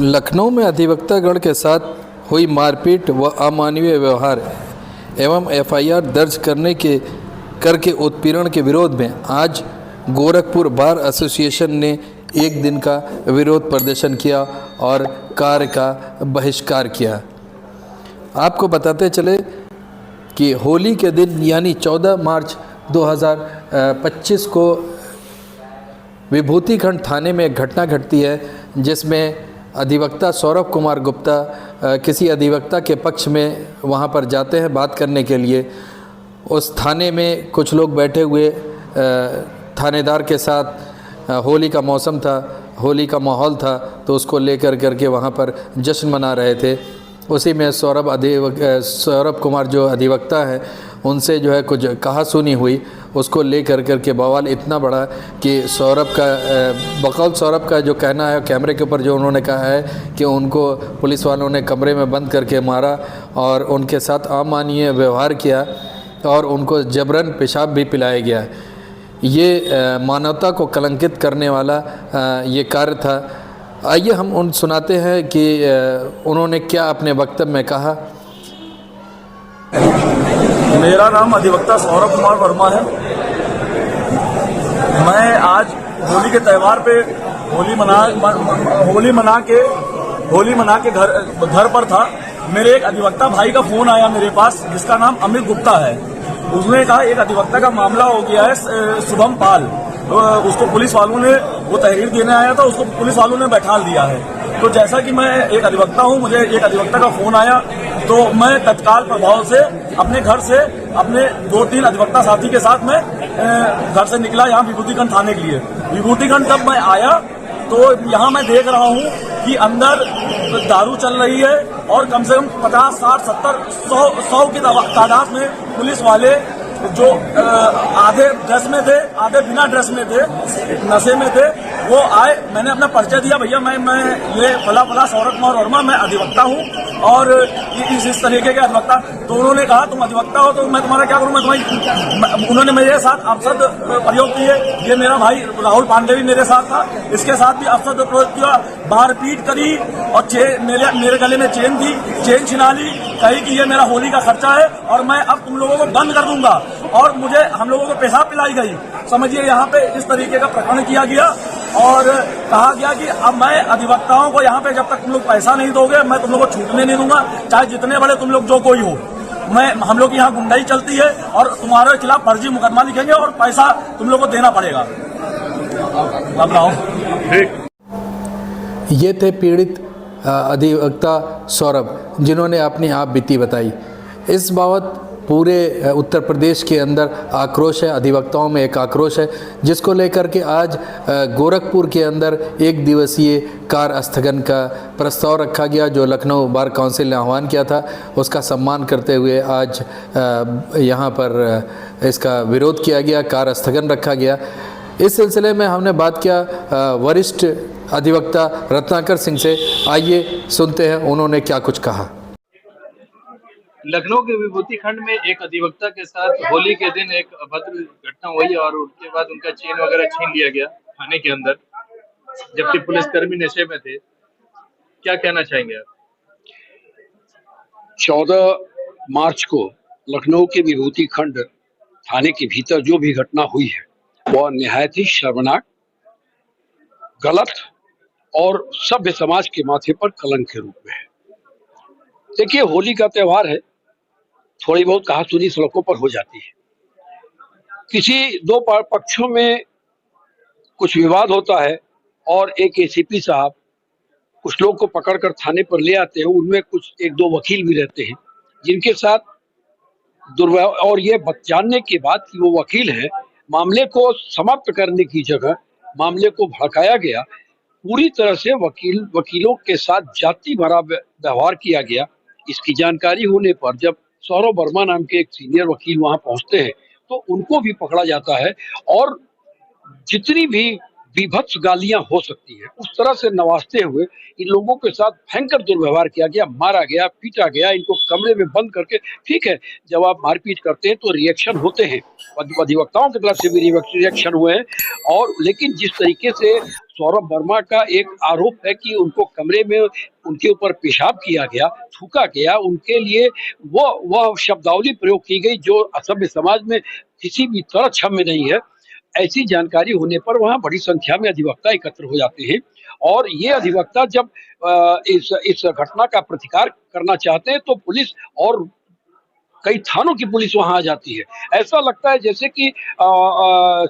लखनऊ में अधिवक्तागण के साथ हुई मारपीट व अमानवीय व्यवहार एवं एफआईआर दर्ज करके उत्पीड़न के विरोध में आज गोरखपुर बार एसोसिएशन ने एक दिन का विरोध प्रदर्शन किया और कार्य का बहिष्कार किया। आपको बताते चले कि होली के दिन यानी 14 मार्च 2025 को विभूतिखंड थाने में एक घटना घटती है, जिसमें अधिवक्ता सौरभ कुमार गुप्ता किसी अधिवक्ता के पक्ष में वहां पर जाते हैं बात करने के लिए। उस थाने में कुछ लोग बैठे हुए थानेदार के साथ होली का मौसम था, होली का माहौल था, तो उसको लेकर करके वहां पर जश्न मना रहे थे। उसी में सौरभ कुमार जो अधिवक्ता है उनसे जो है कुछ कहासुनी हुई, उसको लेकर करके बवाल इतना बढ़ा कि बकौल सौरभ का जो कहना है कैमरे के ऊपर जो उन्होंने कहा है कि उनको पुलिस वालों ने कमरे में बंद करके मारा और उनके साथ अमानवीय व्यवहार किया और उनको जबरन पेशाब भी पिलाया गया। ये मानवता को कलंकित करने वाला ये कार्य था। आइए हम उन सुनाते हैं कि उन्होंने क्या अपने वक्तव्य में कहा। मेरा नाम अधिवक्ता सौरभ कुमार वर्मा है। मैं आज होली के त्यौहार पे होली मना के घर पर था। मेरे एक अधिवक्ता भाई का फोन आया मेरे पास, जिसका नाम अमित गुप्ता है। उसने कहा एक अधिवक्ता का मामला हो गया है, शुभम पाल, उसको पुलिस वालों ने, वो तहरीर देने आया था, उसको पुलिस वालों ने बैठाल दिया है। तो जैसा कि मैं एक अधिवक्ता हूं, मुझे एक अधिवक्ता का फोन आया, तो मैं तत्काल प्रभाव से अपने घर से अपने 2-3 अधिवक्ता साथी के साथ मैं घर से निकला यहाँ विभूतिखंड थाने के लिए। विभूतिखंड जब मैं आया तो यहाँ मैं देख रहा हूँ कि अंदर दारू चल रही है और कम से कम 50, 60, 70, 100 की तादाद में पुलिस वाले जो आधे ड्रेस में थे, आधे बिना ड्रेस में थे, नशे में थे, वो आए। मैंने अपना परिचय दिया, भैया मैं ये फला सौरभ कुमार वर्मा, मैं अधिवक्ता हूँ और इस तरीके के अधिवक्ता। तो उन्होंने कहा तुम अधिवक्ता हो तो मैं तुम्हारा क्या करूँ, उन्होंने मेरे साथ अपशब्द प्रयोग किए। ये मेरा भाई राहुल पांडे भी मेरे साथ था, इसके साथ भी अपशब्द प्रयोग किया, मारपीट करी और मेरे गले में चेन छिना ली, कही कि ये मेरा होली का खर्चा है और मैं अब तुम लोगों को बंद कर दूंगा, और हम लोगों को पेशाब पिलाई गई। समझिए यहाँ पे इस तरीके का प्रकरण किया गया और कहा गया कि अब मैं अधिवक्ताओं को यहाँ पे जब तक तुम लोग पैसा नहीं दोगे मैं तुम लोग को छूटने नहीं दूंगा, चाहे जितने बड़े तुम लोग जो कोई हो। हम लोग की यहाँ गुंडाई चलती है और तुम्हारे खिलाफ फर्जी मुकदमा लिखेंगे और पैसा तुम लोग को देना पड़ेगा। अब लाओ। ये थे पीड़ित अधिवक्ता सौरभ, जिन्होंने अपनी आप बीती बताई। इस बाबत पूरे उत्तर प्रदेश के अंदर आक्रोश है, अधिवक्ताओं में एक आक्रोश है, जिसको लेकर के आज गोरखपुर के अंदर एक दिवसीय कार्य स्थगन का प्रस्ताव रखा गया, जो लखनऊ बार काउंसिल ने आह्वान किया था। उसका सम्मान करते हुए आज यहाँ पर इसका विरोध किया गया, कार्य स्थगन रखा गया। इस सिलसिले में हमने बात किया वरिष्ठ अधिवक्ता रत्नाकर सिंह से। आइए सुनते हैं उन्होंने क्या कुछ कहा। लखनऊ के विभूतिखंड में एक अधिवक्ता के साथ होली के दिन एक अभद्र घटना हुई और उसके बाद उनका चेन वगैरह छीन लिया गया थाने के अंदर, जबकि पुलिसकर्मी नशे में थे। क्या कहना चाहेंगे आप? 14 मार्च को लखनऊ के विभूतिखंड थाने के भीतर जो भी घटना हुई है वह निहायत ही शर्मनाक, गलत और सभ्य समाज के माथे पर कलंक के रूप में है। देखिए, होली का त्योहार है, थोड़ी बहुत कहासुनी सड़कों पर हो जाती है। किसी दो पक्षों में कुछ विवाद होता है और एक एसीपी साहब कुछ लोग को पकड़कर थाने पर ले आते हैं। उनमें कुछ 1-2 वकील भी रहते हैं जिनके साथ दुर्व्यवहार, और ये जानने के बाद कि वो वकील है, मामले को समाप्त करने की जगह मामले को भड़काया गया। पूरी तरह से वकीलों के साथ जाति भरा व्यवहार किया गया। इसकी जानकारी होने पर जब सौरभ वर्मा नाम के एक सीनियर वकील वहां पहुंचते हैं तो उनको भी पकड़ा जाता है और जितनी भी बीभत्स गालियां हो सकती हैं, उस तरह से नवाजते हुए इन लोगों के साथ भयंकर दुर्व्यवहार किया गया, मारा गया, पीटा गया, इनको कमरे में बंद करके। ठीक है, जब आप मारपीट करते हैं तो रिएक्शन होते हैं, अधिवक्ताओं की तरफ से भी रिएक्शन हुए हैं। और लेकिन जिस तरीके से सौरभ वर्मा का एक आरोप है कि उनको कमरे में उनके ऊपर पेशाब किया गया, थूका गया, उनके लिए वह शब्दावली प्रयोग की गई जो असभ्य समाज में किसी भी तरह क्षम्य नहीं है। ऐसी जानकारी होने पर वहां बड़ी संख्या में अधिवक्ता एकत्र हो जाते हैं, और ये अधिवक्ता जब इस घटना का प्रतिकार करना चाहते हैं तो पुलिस और कई थानों की पुलिस वहां आ जाती है। ऐसा लगता है जैसे कि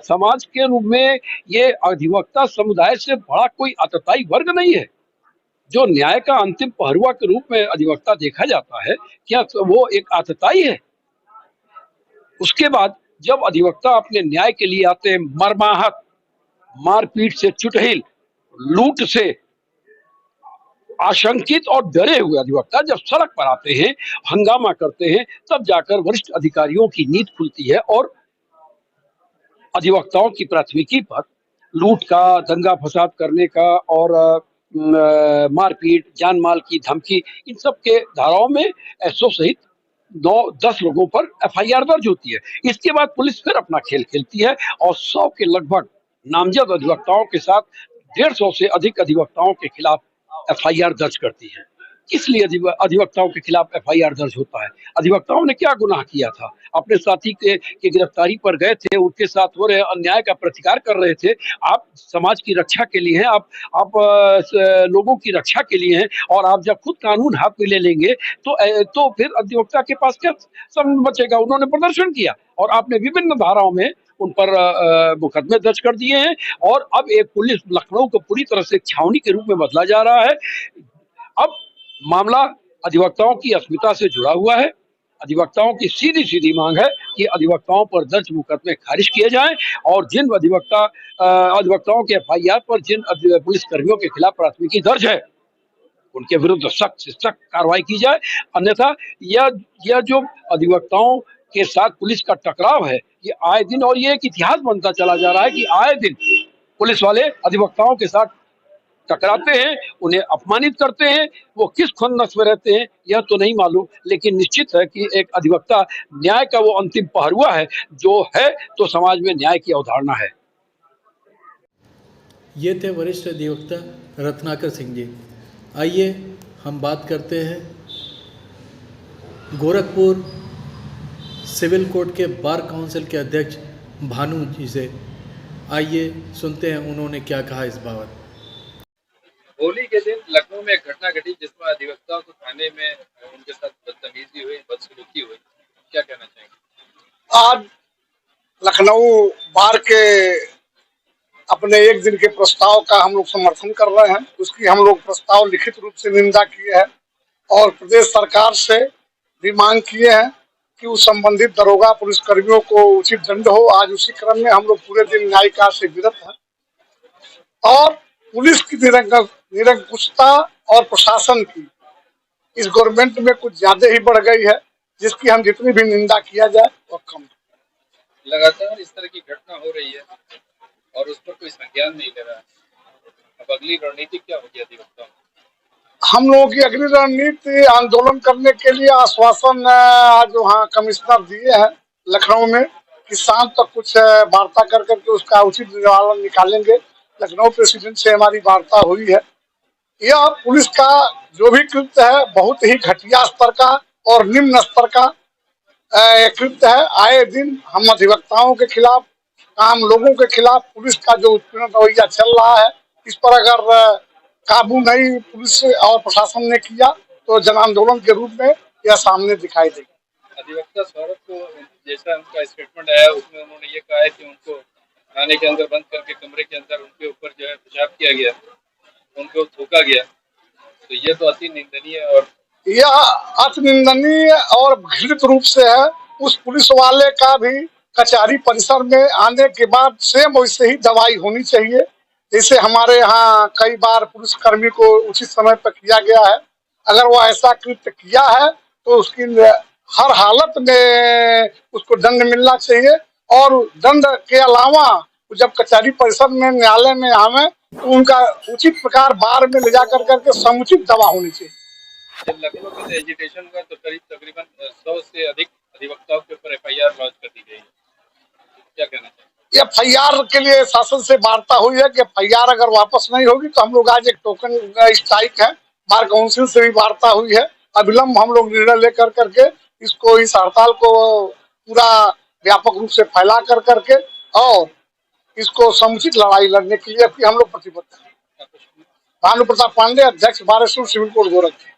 समाज के रूप में ये अधिवक्ता समुदाय से बड़ा कोई आतताई वर्ग नहीं है। जो न्याय का अंतिम पहरुआ के रूप में अधिवक्ता देखा जाता है, क्या वो एक आतताई है? उसके बाद जब अधिवक्ता अपने न्याय के लिए आते हैं, मर्माहत, मारपीट से चुटहिल, लूट से आशंकित और डरे हुए अधिवक्ता जब सड़क पर आते हैं, हंगामा करते हैं, तब जाकर वरिष्ठ अधिकारियों की नींद खुलती है और अधिवक्ताओं की प्राथमिकी पर लूट का, दंगा फसाद करने का और मारपीट, जान माल की धमकी, इन सब के धाराओं में एसओ सहित 9-10 लोगों पर एफआईआर दर्ज होती है। इसके बाद पुलिस फिर अपना खेल खेलती है और 100 के लगभग नामजद अधिवक्ताओं के साथ 150 से अधिक अधिवक्ताओं के खिलाफ एफआईआर दर्ज करती है। किस लिए अधिवक्ताओं के खिलाफ एफआईआर दर्ज होता है? अधिवक्ताओं ने क्या गुनाह किया था? अपने साथी के गिरफ्तारी पर गए थे, उनके साथ हो रहे अन्याय का प्रतिकार कर रहे थे। आप समाज की रक्षा के लिए हैं, आप लोगों की रक्षा के लिए हैं, और आप जब खुद कानून हाथ में ले लेंगे तो फिर अधिवक्ता के पास क्या सब बचेगा? उन्होंने प्रदर्शन किया और आपने विभिन्न धाराओं में उन पर मुकदमे दर्ज कर दिए हैं, और अब एक पुलिस लखनऊ को पूरी तरह से छावनी के रूप में बदला जा रहा है। अब मामला अधिवक्ताओं की अस्मिता से जुड़ा हुआ है। अधिवक्ताओं की सीधी सीधी मांग है कि अधिवक्ताओं पर दर्ज मुकदमे खारिज किए जाएं, और जिन अधिवक्ताओं के एफआईआर पर जिन पुलिस कर्मियों के खिलाफ प्राथमिकी दर्ज है, उनके विरुद्ध सख्त से सख्त कार्रवाई की जाए। अन्यथा यह जो अधिवक्ताओं के साथ पुलिस का टकराव है, ये आए दिन, और ये एक इतिहास बनता चला जा रहा है कि आए दिन पुलिस वाले अधिवक्ताओं के साथ टकराते हैं, उन्हें अपमानित करते हैं। वो किस खुन्नस में रहते हैं यह तो नहीं मालूम, लेकिन निश्चित है कि एक अधिवक्ता न्याय का वो अंतिम पहरुआ है जो है तो समाज में न्याय की अवधारणा है। ये थे वरिष्ठ अधिवक्ता रत्नाकर सिंह जी। आइए हम बात करते हैं गोरखपुर सिविल कोर्ट के बार काउंसिल के अध्यक्ष भानु जी से। आइए सुनते हैं उन्होंने क्या कहा इस बाबत। होली के दिन लखनऊ में एक घटना घटी जिसमें अधिवक्ताओं को थाने में उनके साथ बदतमीजी हुई, बदसलूकी हुई, क्या कहना चाहेंगे? आज लखनऊ बार के अपने एक दिन के प्रस्ताव का हम लोग समर्थन कर रहे हैं। उसकी हम लोग प्रस्ताव लिखित रूप से निंदा किए हैं और प्रदेश सरकार से भी मांग किए हैं कि उस संबंधित दरोगा पुलिस कर्मियों को उचित दंड हो। आज उसी क्रम में हम लोग पूरे दिन न्याय कार्य से विरत हैं और पुलिस की निरंकुशता और प्रशासन की इस गवर्नमेंट में कुछ ज्यादा ही बढ़ गई है, जिसकी हम जितनी भी निंदा किया जाए वह कम। लगातार इस तरह की घटना हो रही है और उस पर कोई संज्ञान नहीं ले रहा है। अब अगली रणनीति क्या होगी अधिवक्ताओं? हम लोगों की अगली रणनीति आंदोलन करने के लिए आश्वासन आज वहाँ कमिश्नर दिए हैं लखनऊ में कि शाम तक कुछ वार्ता कर करके उसका उचित निवारण निकालेंगे। लखनऊ प्रेसिडेंट से हमारी वार्ता हुई है। यह पुलिस का जो भी कृत्य है बहुत ही घटिया स्तर का और निम्न स्तर का कृत्य है। आए दिन हम अधिवक्ताओं के खिलाफ, आम लोगों के खिलाफ पुलिस का जो उत्पीड़न रवैया चल रहा है, इस पर अगर काबू नहीं पुलिस और प्रशासन ने किया तो जन आंदोलन के रूप में यह सामने दिखाई देगा। अधिवक्ता सौरभ को जैसा उनका स्टेटमेंट आया उसमें उन्होंने ये कहा है कि उनको थाने के अंदर बंद करके कमरे के अंदर उनके ऊपर जो है पेशाब किया गया, उनको थूका गया, तो ये तो अति निंदनीय है। और यह अति निंदनीय और घृणित रूप से है। उस पुलिस वाले का भी कचहरी परिसर में आने के बाद सेम वैसे ही दवाई होनी चाहिए जैसे हमारे यहाँ कई बार पुलिस कर्मी को उचित समय पर किया गया है। अगर वो ऐसा कृत्य किया है तो उसकी हर हालत में उसको दंड मिलना चाहिए और दंड के अलावा तो जब कचहरी परिषद में न्यायालय में हमें तो उनका उचित प्रकार बार में ले जा करके समुचित दवा होनी चाहिए। जब लखनऊ में एजिटेशन हुआ तो करीब तकरीबन 100 से अधिक अधिवक्ताओं के ऊपर FIR लॉन्च कर दी गई है, क्या कहना चाहिए? FIR के लिए शासन से वार्ता हुई है कि FIR अगर वापस नहीं होगी तो हम लोग आज एक टोकन स्ट्राइक है, बार काउंसिल से भी वार्ता हुई है। अविलंब हम लोग निर्णय लेकर करके इसको इस हड़ताल को पूरा व्यापक रूप से फैला कर करके और इसको समुचित लड़ाई लड़ने के लिए हम लोग प्रतिबद्ध हैं। भानु प्रताप पांडे, अध्यक्ष bar association civil court Gorakhpur.